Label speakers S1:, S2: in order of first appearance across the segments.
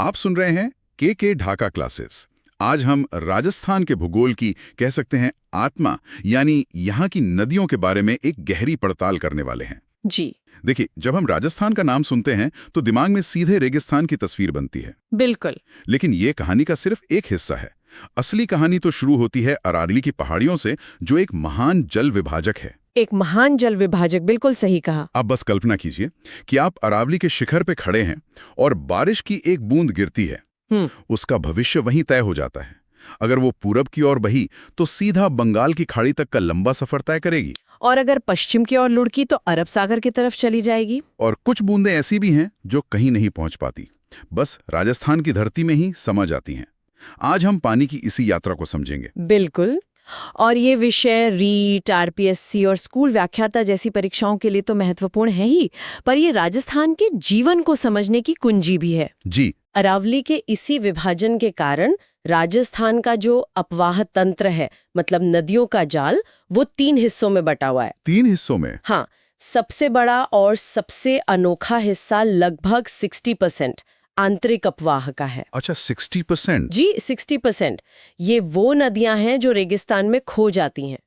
S1: आप सुन रहे हैं के ढाका क्लासेस। आज हम राजस्थान के भूगोल की कह सकते हैं आत्मा यानी यहाँ की नदियों के बारे में एक गहरी पड़ताल करने वाले हैं।
S2: जी
S1: देखिए, जब हम राजस्थान का नाम सुनते हैं तो दिमाग में सीधे रेगिस्तान की तस्वीर बनती है।
S2: बिल्कुल।
S1: लेकिन ये कहानी का सिर्फ एक हिस्सा है। असली कहानी तो शुरू होती है अरावली की पहाड़ियों से, जो एक महान जल विभाजक है।
S2: एक महान जल विभाजक, बिल्कुल सही कहा।
S1: आप बस कल्पना कीजिए कि आप अरावली के शिखर पे खड़े हैं और बारिश की एक बूंद गिरती है। उसका भविष्य वहीं तय हो जाता है। अगर वो पूरब की ओर बही तो सीधा बंगाल की खाड़ी तक का लंबा सफर तय करेगी,
S2: और अगर पश्चिम की ओर लुढ़की तो अरब सागर की तरफ चली जाएगी।
S1: और कुछ बूंदें ऐसी भी हैं जो कहीं नहीं पहुंच पाती, बस राजस्थान की धरती में ही समा जाती हैं। आज हम पानी की इसी यात्रा को समझेंगे।
S2: बिल्कुल। और ये विषय रीट, आरपीएससी और स्कूल व्याख्याता जैसी परीक्षाओं के लिए तो महत्वपूर्ण है ही, पर ये राजस्थान के जीवन को समझने की कुंजी भी है।
S1: जी।
S2: अरावली के इसी विभाजन के कारण राजस्थान का जो अपवाह तंत्र है, मतलब नदियों का जाल, वो 3 हिस्सों में बटा हुआ है।
S1: 3 हिस्सों में?
S2: हाँ। सबसे बड़ा और सबसे अनोखा हिस्सा लगभग 60% आंतरिक अपवाह का है।
S1: अच्छा, 60%?
S2: जी, 60%। ये वो नदियां हैं जो रेगिस्तान में खो जाती हैं।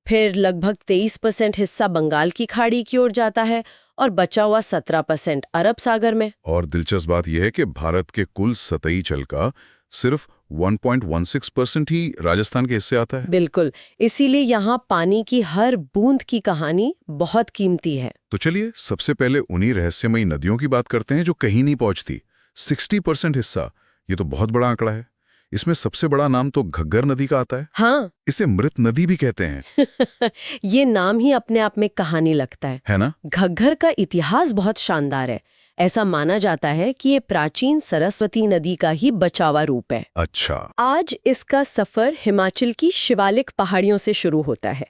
S2: फिर लगभग 23% हिस्सा बंगाल की खाड़ी की ओर जाता है और बचा हुआ 17% अरब सागर में।
S1: और दिलचस्प बात यह है कि भारत के कुल सतही जल का सिर्फ 1.16% ही राजस्थान के हिस्से आता है।
S2: बिल्कुल। इसीलिए यहाँ पानी की हर बूंद की कहानी बहुत कीमती है।
S1: तो चलिए सबसे पहले उन्हीं रहस्यमयी नदियों की बात करते हैं जो कहीं नहीं पहुंचती। 60% हिस्सा, ये तो बहुत बड़ा आंकड़ा है। इसमें सबसे बड़ा नाम तो घग्गर नदी का आता है।
S2: हाँ।
S1: इसे मृत नदी भी कहते हैं।
S2: ये नाम ही अपने आप में कहानी लगता है
S1: ना?
S2: घग्गर का इतिहास बहुत शानदार है। ऐसा माना जाता है कि ये प्राचीन सरस्वती नदी का ही बचा हुआ रूप है।
S1: अच्छा।
S2: आज इसका सफर हिमाचल की शिवालिक पहाड़ियों से शुरू होता है।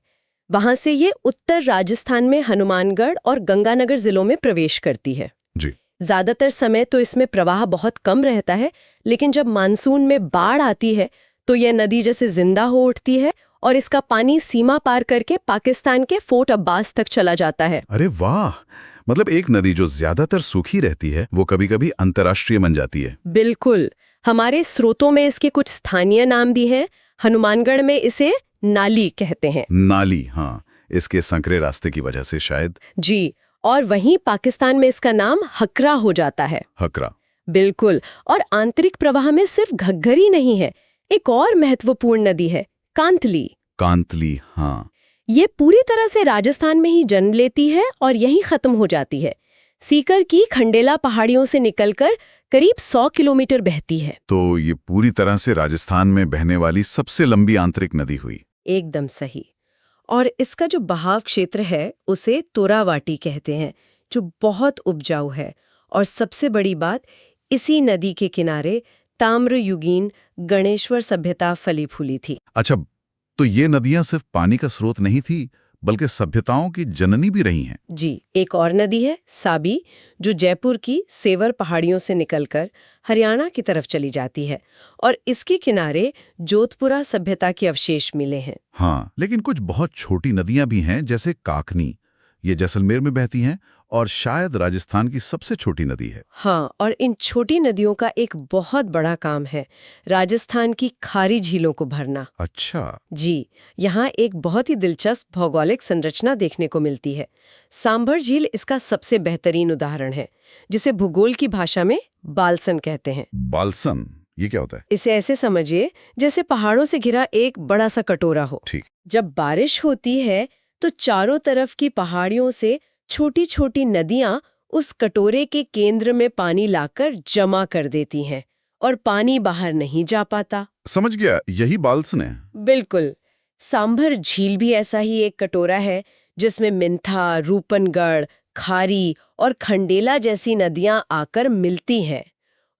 S2: वहां से ये उत्तर राजस्थान में हनुमानगढ़ और गंगानगर जिलों में प्रवेश करती है।
S1: जी।
S2: ज्यादातर समय तो इसमें प्रवाह बहुत कम रहता है, लेकिन जब मानसून में बाढ़ आती है तो यह नदी जैसे जिंदा हो उठती है और इसका पानी सीमा पार करके पाकिस्तान के फोर्ट अब्बास तक चला जाता है।
S1: अरे वाह! मतलब एक नदी जो ज्यादातर सूखी रहती है वो कभी-कभी अंतर्राष्ट्रीय बन जाती है।
S2: बिल्कुल। हमारे स्रोतों में इसके कुछ स्थानीय नाम भी हैं। हनुमानगढ़ में इसे नाली कहते हैं।
S1: नाली, हाँ, इसके संकरे रास्ते की वजह से शायद।
S2: जी। और वहीं पाकिस्तान में इसका नाम हकरा हो जाता है।
S1: हकरा।
S2: बिल्कुल। और आंतरिक प्रवाह में सिर्फ घग्गर ही नहीं है, एक और महत्वपूर्ण नदी है, कांतली।
S1: कांतली, हाँ।
S2: ये पूरी तरह से राजस्थान में ही जन्म लेती है और यहीं खत्म हो जाती है। सीकर की खंडेला पहाड़ियों से निकलकर करीब 100 किलोमीटर बहती है।
S1: तो ये पूरी तरह से राजस्थान में बहने वाली सबसे लंबी आंतरिक नदी हुई।
S2: एकदम सही। और इसका जो बहाव क्षेत्र है उसे तोरावाटी कहते हैं, जो बहुत उपजाऊ है। और सबसे बड़ी बात, इसी नदी के किनारे ताम्रयुगीन गणेश्वर सभ्यता फली फूली थी।
S1: अच्छा, तो ये नदियां सिर्फ पानी का स्रोत नहीं थी बल्कि सभ्यताओं की जननी भी रही हैं।
S2: जी। एक और नदी है साबी, जो जयपुर की सेवर पहाड़ियों से निकलकर हरियाणा की तरफ चली जाती है और इसके किनारे जोधपुरा सभ्यता के अवशेष मिले हैं।
S1: हाँ, लेकिन कुछ बहुत छोटी नदियां भी हैं, जैसे काकनी, ये जैसलमेर में बहती हैं और शायद राजस्थान की सबसे छोटी नदी है।
S2: हाँ, और इन छोटी नदियों का एक बहुत बड़ा काम है राजस्थान की खारी झीलों को भरना।
S1: अच्छा।
S2: जी। यहाँ एक बहुत ही दिलचस्प भौगोलिक संरचना देखने को मिलती है। सांभर झील इसका सबसे बेहतरीन उदाहरण है, जिसे भूगोल की भाषा में बालसन कहते हैं।
S1: बालसन, ये क्या होता है?
S2: इसे ऐसे समझिए जैसे पहाड़ों से घिरा एक बड़ा सा कटोरा हो।
S1: ठीक।
S2: जब बारिश होती है तो चारों तरफ की पहाड़ियों से छोटी छोटी नदियां उस कटोरे के केंद्र में पानी लाकर जमा कर देती हैं और पानी बाहर नहीं जा पाता।
S1: समझ गया, यही बालसन है।
S2: बिल्कुल। सांभर झील भी ऐसा ही एक कटोरा है, जिसमें मिंथा, रूपनगढ़, खारी और खंडेला जैसी नदियां आकर मिलती हैं।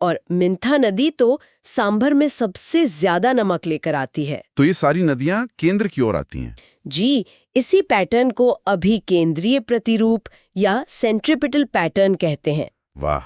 S2: और मिंथा नदी तो सांभर में सबसे ज्यादा नमक लेकर आती है।
S1: तो ये सारी नदियां केंद्र की ओर आती हैं।
S2: जी। इसी पैटर्न को अभिकेंद्रीय प्रतिरूप या सेंट्रिपिटल पैटर्न कहते हैं।
S1: वाह!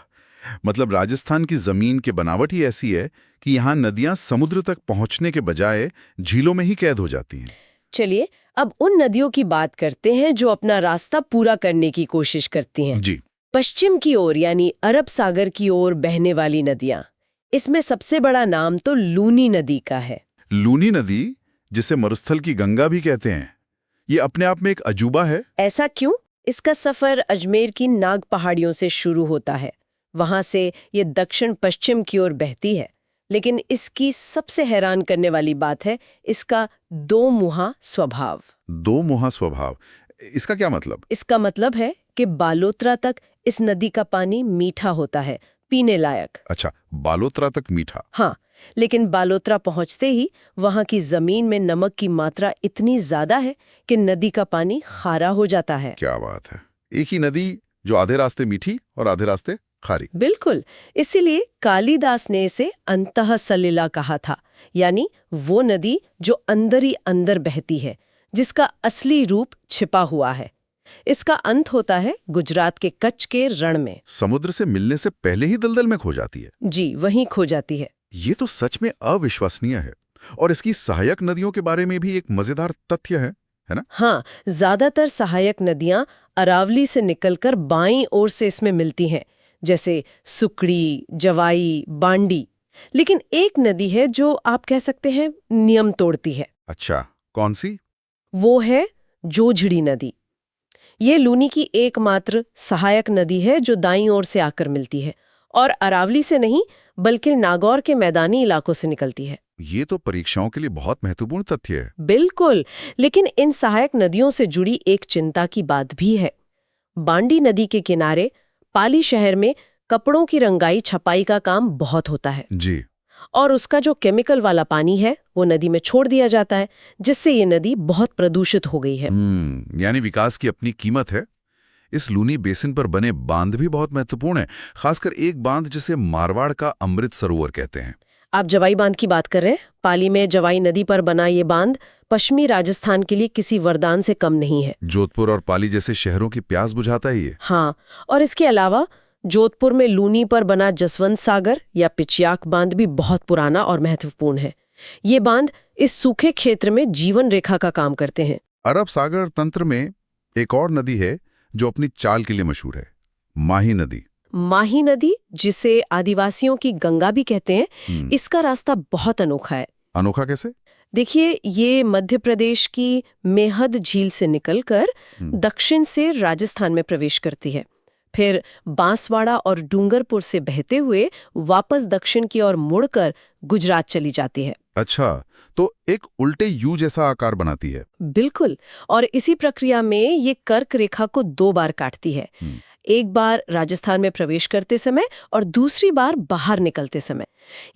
S1: मतलब राजस्थान की जमीन की बनावट ही ऐसी है कि यहाँ नदियां समुद्र तक पहुंचने के बजाय झीलों में ही कैद हो जाती हैं।
S2: चलिए अब उन नदियों की बात करते हैं जो अपना रास्ता पूरा करने की कोशिश करती हैं।
S1: जी।
S2: पश्चिम की ओर यानी अरब सागर की ओर बहने वाली नदियां। इसमें सबसे बड़ा नाम तो लूनी नदी का है।
S1: लूनी नदी, जिसे मरुस्थल की गंगा भी कहते हैं, ये अपने आप में एक अजूबा है।
S2: ऐसा क्यों? इसका सफर अजमेर की नाग पहाड़ियों से शुरू होता है। वहां से ये दक्षिण पश्चिम की ओर बहती है। लेकिन इसकी सबसे हैरान करने वाली बात है इसका दो मुहा स्वभाव।
S1: दो मुहा स्वभाव, इसका क्या मतलब?
S2: इसका मतलब है कि बालोतरा तक इस नदी का पानी मीठा होता है, पीने लायक।
S1: अच्छा, बालोतरा तक मीठा।
S2: हाँ, लेकिन बालोतरा पहुंचते ही वहां की जमीन में नमक की मात्रा इतनी ज्यादा है कि नदी का पानी खारा हो जाता है।
S1: क्या बात है! एक ही नदी जो आधे रास्ते मीठी और आधे रास्ते खारी।
S2: बिल्कुल, इसीलिए कालिदास ने इसे अंतः सलिला कहा था, यानी वो नदी जो अंदर ही अंदर बहती है, जिसका असली रूप छिपा हुआ है। इसका अंत होता है गुजरात के कच्छ के रण में।
S1: समुद्र से मिलने से पहले ही दलदल में खो जाती है।
S2: जी, वहीं खो जाती है।
S1: ये तो सच में अविश्वसनीय है। और इसकी सहायक नदियों के बारे में भी एक मजेदार तथ्य है ना?
S2: हाँ, ज्यादातर सहायक नदियां अरावली से निकलकर बाईं ओर से इसमें मिलती हैं, जैसे सुकड़ी, जवाई, बांडी। लेकिन एक नदी है जो आप कह सकते हैं नियम तोड़ती है।
S1: अच्छा, कौन सी?
S2: वो है जोझड़ी नदी। ये लूनी की एकमात्र सहायक नदी है जो दाईं ओर से आकर मिलती है और अरावली से नहीं बल्कि नागौर के मैदानी इलाकों से निकलती है।
S1: ये तो परीक्षाओं के लिए बहुत महत्वपूर्ण तथ्य है।
S2: बिल्कुल, लेकिन इन सहायक नदियों से जुड़ी एक चिंता की बात भी है। बांडी नदी के किनारे पाली शहर में कपड़ों की रंगाई छपाई का काम बहुत होता है
S1: जी।
S2: और उसका जो केमिकल वाला पानी है वो नदी में छोड़ दिया जाता है, जिससे ये नदी बहुत प्रदूषित हो गई है।
S1: यानी विकास की अपनी कीमत है। इस लूनी बेसिन पर बने बांध भी बहुत महत्वपूर्ण है, खासकर एक बांध जिसे मारवाड़ का अमृत सरोवर कहते हैं।
S2: आप जवाई बांध की बात कर रहे हैं। पाली में जवाई नदी पर बना ये बांध पश्चिमी राजस्थान के लिए किसी वरदान से कम नहीं है।
S1: जोधपुर और पाली जैसे शहरों की प्यास बुझाता है ये।
S2: हाँ, और इसके अलावा जोधपुर में लूनी पर बना जसवंत सागर या पिचियाक बांध भी बहुत पुराना और महत्वपूर्ण है। ये बांध इस सूखे क्षेत्र में जीवन रेखा का काम करते हैं।
S1: अरब सागर तंत्र में एक और नदी है जो अपनी चाल के लिए मशहूर है, माही नदी।
S2: माही नदी, जिसे आदिवासियों की गंगा भी कहते हैं, इसका रास्ता बहुत अनोखा है।
S1: अनोखा कैसे?
S2: देखिए, ये मध्य प्रदेश की मेहद झील से निकलकर दक्षिण से राजस्थान में प्रवेश करती है, फिर बांसवाड़ा और डूंगरपुर से बहते हुए वापस दक्षिण की ओर मुड़कर गुजरात चली जाती है।
S1: अच्छा, तो एक उल्टे यू जैसा आकार बनाती है।
S2: बिल्कुल, और इसी प्रक्रिया में ये कर्क रेखा को 2 बार काटती है। एक बार राजस्थान में प्रवेश करते समय और दूसरी बार बाहर निकलते समय।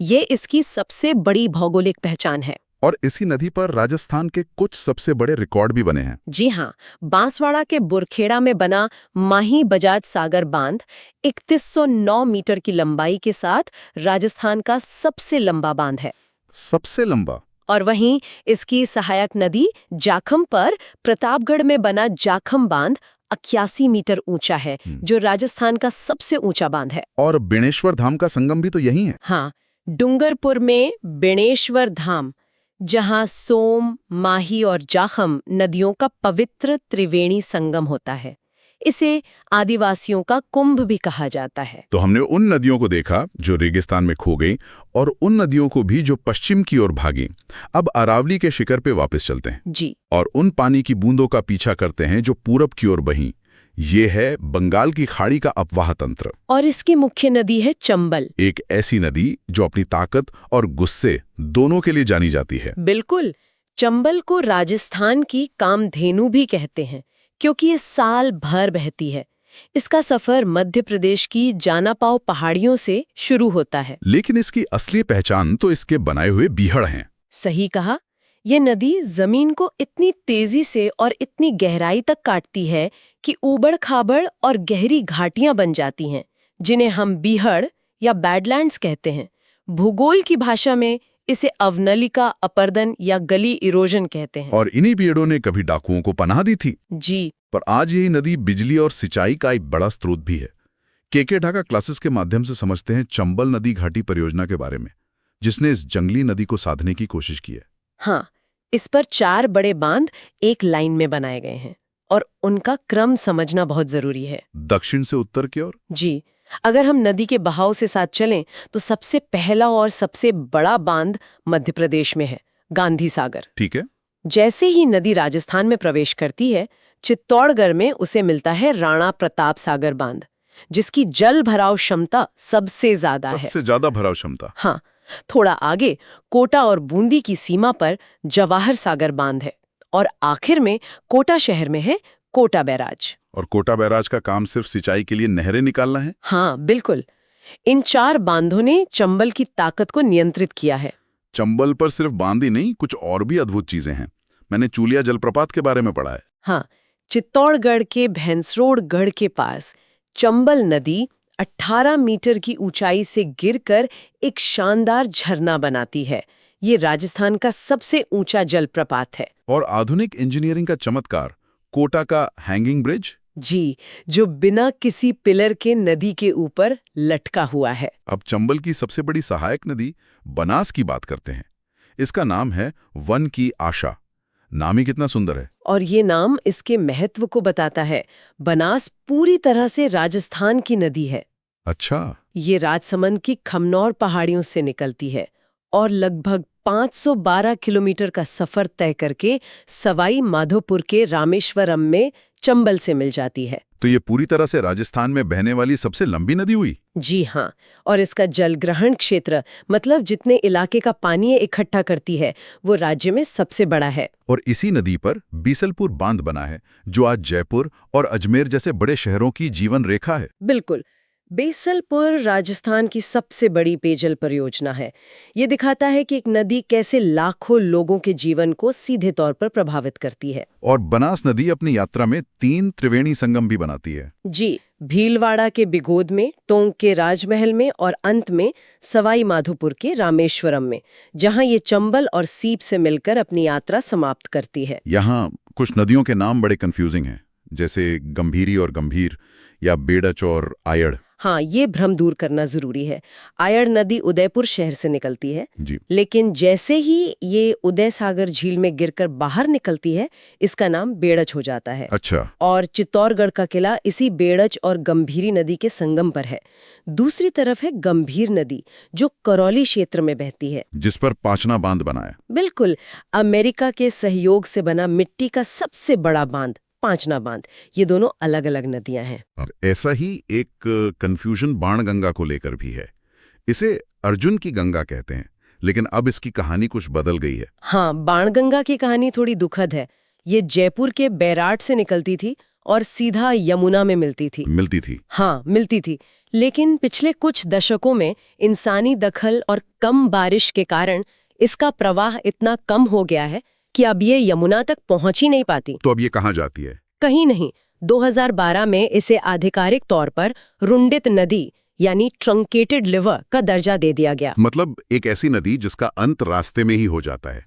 S2: ये इसकी सबसे बड़ी भौगोलिक पहचान है।
S1: और इसी नदी पर राजस्थान के कुछ सबसे बड़े रिकॉर्ड भी बने हैं।
S2: जी हाँ, बांसवाड़ा के बुरखेड़ा में बना माही बजाज सागर बांध 3109 मीटर की लंबाई के साथ राजस्थान का सबसे लंबा बांध है।
S1: सबसे लंबा?
S2: और वहीं इसकी सहायक नदी जाखम पर प्रतापगढ़ में बना जाखम बांध 81 मीटर ऊंचा है, जो राजस्थान का सबसे ऊंचा बांध है।
S1: और बेणेश्वर धाम का संगम भी तो यही है।
S2: हाँ, डूंगरपुर में बेणेश्वर धाम, जहां सोम, माही और जाखम नदियों का पवित्र त्रिवेणी संगम होता है। इसे आदिवासियों का कुंभ भी कहा जाता है।
S1: तो हमने उन नदियों को देखा जो रेगिस्तान में खो गई और उन नदियों को भी जो पश्चिम की ओर भागी। अब अरावली के शिखर पे वापस चलते हैं
S2: जी,
S1: और उन पानी की बूंदों का पीछा करते हैं जो पूरब की ओर बहीं। ये है बंगाल की खाड़ी का अपवाह तंत्र।
S2: और इसकी मुख्य नदी है चंबल,
S1: एक ऐसी नदी जो अपनी ताकत और गुस्से दोनों के लिए जानी जाती है।
S2: बिल्कुल, चंबल को राजस्थान की कामधेनु भी कहते हैं, क्योंकि ये साल भर बहती है। इसका सफर मध्य प्रदेश की जानापाव पहाड़ियों से शुरू होता है।
S1: लेकिन इसकी असली पहचान तो इसके बनाए हुए बीहड़ हैं।
S2: सही कहा, ये नदी जमीन को इतनी तेजी से और इतनी गहराई तक काटती है कि ऊबड़ खाबड़ और गहरी घाटियां बन जाती हैं, जिन्हें हम बीहड़ या बैडलैंड्स कहते हैं। भूगोल की भाषा में इसे अवनलिका, अपरदन या गली इरोजन कहते हैं।
S1: और इन्हीं बीहड़ों ने कभी डाकुओं को पनाह दी थी।
S2: जी,
S1: पर आज यही नदी बिजली और सिंचाई का एक बड़ा स्रोत भी है। केके ढाका क्लासेस के माध्यम से समझते हैं चंबल नदी घाटी परियोजना के बारे में, जिसने इस जंगली नदी को साधने की कोशिश की है।
S2: हाँ, इस पर 4 बड़े बांध एक लाइन में बनाए गए हैं और उनका क्रम समझना बहुत जरूरी है।
S1: दक्षिण से उत्तर की ओर?
S2: जी, अगर हम नदी के बहाव से साथ चलें तो सबसे पहला और सबसे बड़ा बांध मध्य प्रदेश में है, गांधी सागर।
S1: ठीक है।
S2: जैसे ही नदी राजस्थान में प्रवेश करती है, चित्तौड़गढ़ में उसे मिलता है राणा प्रताप सागर बांध, जिसकी जल भराव क्षमता सबसे ज्यादा है।
S1: सबसे ज्यादा भराव क्षमता।
S2: हाँ, थोड़ा आगे कोटा और बूंदी की सीमा पर जवाहर सागर बांध है और आखिर में कोटा शहर में है कोटा बैराज।
S1: और कोटा बैराज का काम सिर्फ सिंचाई के लिए नहरें निकालना है?
S2: हाँ, बिल्कुल। इन 4 बांधों ने चंबल की ताकत को नियंत्रित किया है।
S1: चंबल पर सिर्फ बांध ही नहीं, कुछ और भी अद्भुत चीजें हैं। मैंने चूलिया जलप्रपात के बारे में पढ़ा है।
S2: हाँ, चित्तौड़गढ़ के भैंसरोड गढ़ के पास चंबल नदी 18 मीटर की ऊंचाई से गिरकर एक शानदार झरना बनाती है। ये राजस्थान का सबसे ऊंचा जलप्रपात है।
S1: और आधुनिक इंजीनियरिंग का चमत्कार, कोटा का हैंगिंग ब्रिज।
S2: जी, जो बिना किसी पिलर के नदी के ऊपर लटका हुआ है।
S1: अब चंबल की सबसे बड़ी सहायक नदी बनास की बात करते हैं। इसका नाम है वन की आशा। नाम ही कितना सुंदर है।
S2: और ये नाम इसके महत्व को बताता है। बनास पूरी तरह से राजस्थान की नदी है।
S1: अच्छा।
S2: ये राजसमंद की खमनौर पहाड़ियों से निकलती है और लगभग 512 किलोमीटर का सफर तय करके सवाई माधोपुर के रामेश्वरम में चंबल से मिल जाती है।
S1: तो ये पूरी तरह से राजस्थान में बहने वाली सबसे लंबी नदी हुई?
S2: जी हाँ, और इसका जलग्रहण क्षेत्र, मतलब जितने इलाके का पानी इकट्ठा करती है, वो राज्य में सबसे बड़ा है।
S1: और इसी नदी पर बीसलपुर बांध बना है, जो आज जयपुर और अजमेर जैसे बड़े शहरों की जीवन रेखा है।
S2: बिल्कुल। बीसलपुर राजस्थान की सबसे बड़ी पेयजल परियोजना है। ये दिखाता है कि एक नदी कैसे लाखों लोगों के जीवन को सीधे तौर पर प्रभावित करती है।
S1: और बनास नदी अपनी यात्रा में 3 त्रिवेणी संगम भी बनाती है।
S2: जी, भीलवाड़ा के बिगोद में, टोंक के राजमहल में और अंत में सवाई माधोपुर के रामेश्वरम में, जहां ये चंबल और सीप से मिलकर अपनी यात्रा समाप्त करती है।
S1: यहाँ कुछ नदियों के नाम बड़े कंफ्यूजिंग हैं, जैसे गंभीरी और गंभीर या बेड़च और आयड़।
S2: हाँ, ये भ्रम दूर करना जरूरी है। आयड़ नदी उदयपुर शहर से निकलती है,
S1: जी।
S2: लेकिन जैसे ही ये उदय सागर झील में गिरकर बाहर निकलती है, इसका नाम बेड़च हो जाता है।
S1: अच्छा।
S2: और चित्तौड़गढ़ का किला इसी बेड़च और गंभीरी नदी के संगम पर है। दूसरी तरफ है गंभीर नदी, जो करौली क्षेत्र में बहती है,
S1: जिस पर पाचना बांध बना है।
S2: बिल्कुल, अमेरिका के सहयोग से बना मिट्टी का सबसे बड़ा बांध, पांचना बांध। ये दोनों अलग अलग नदियां हैं।
S1: और ऐसा ही एक कंफ्यूजन बाणगंगा को लेकर भी है। इसे अर्जुन की गंगा कहते हैं, लेकिन अब इसकी कहानी कुछ बदल गई है।
S2: हाँ, बाणगंगा की कहानी थोड़ी दुखद है। ये जयपुर के बैराट से निकलती थी और सीधा यमुना में मिलती थी। हाँ, मिलती थी। लेकिन पिछले कुछ दशकों में इंसानी दखल और कम बारिश के कारण इसका प्रवाह इतना कम हो गया है कि अब ये यमुना तक पहुंच ही नहीं पाती।
S1: तो अब ये कहाँ जाती है?
S2: कहीं नहीं। 2012 में इसे आधिकारिक तौर पर रुंडित नदी यानी ट्रंकेटेड रिवर का दर्जा दे दिया गया।
S1: मतलब एक ऐसी नदी जिसका अंत रास्ते में ही हो जाता है।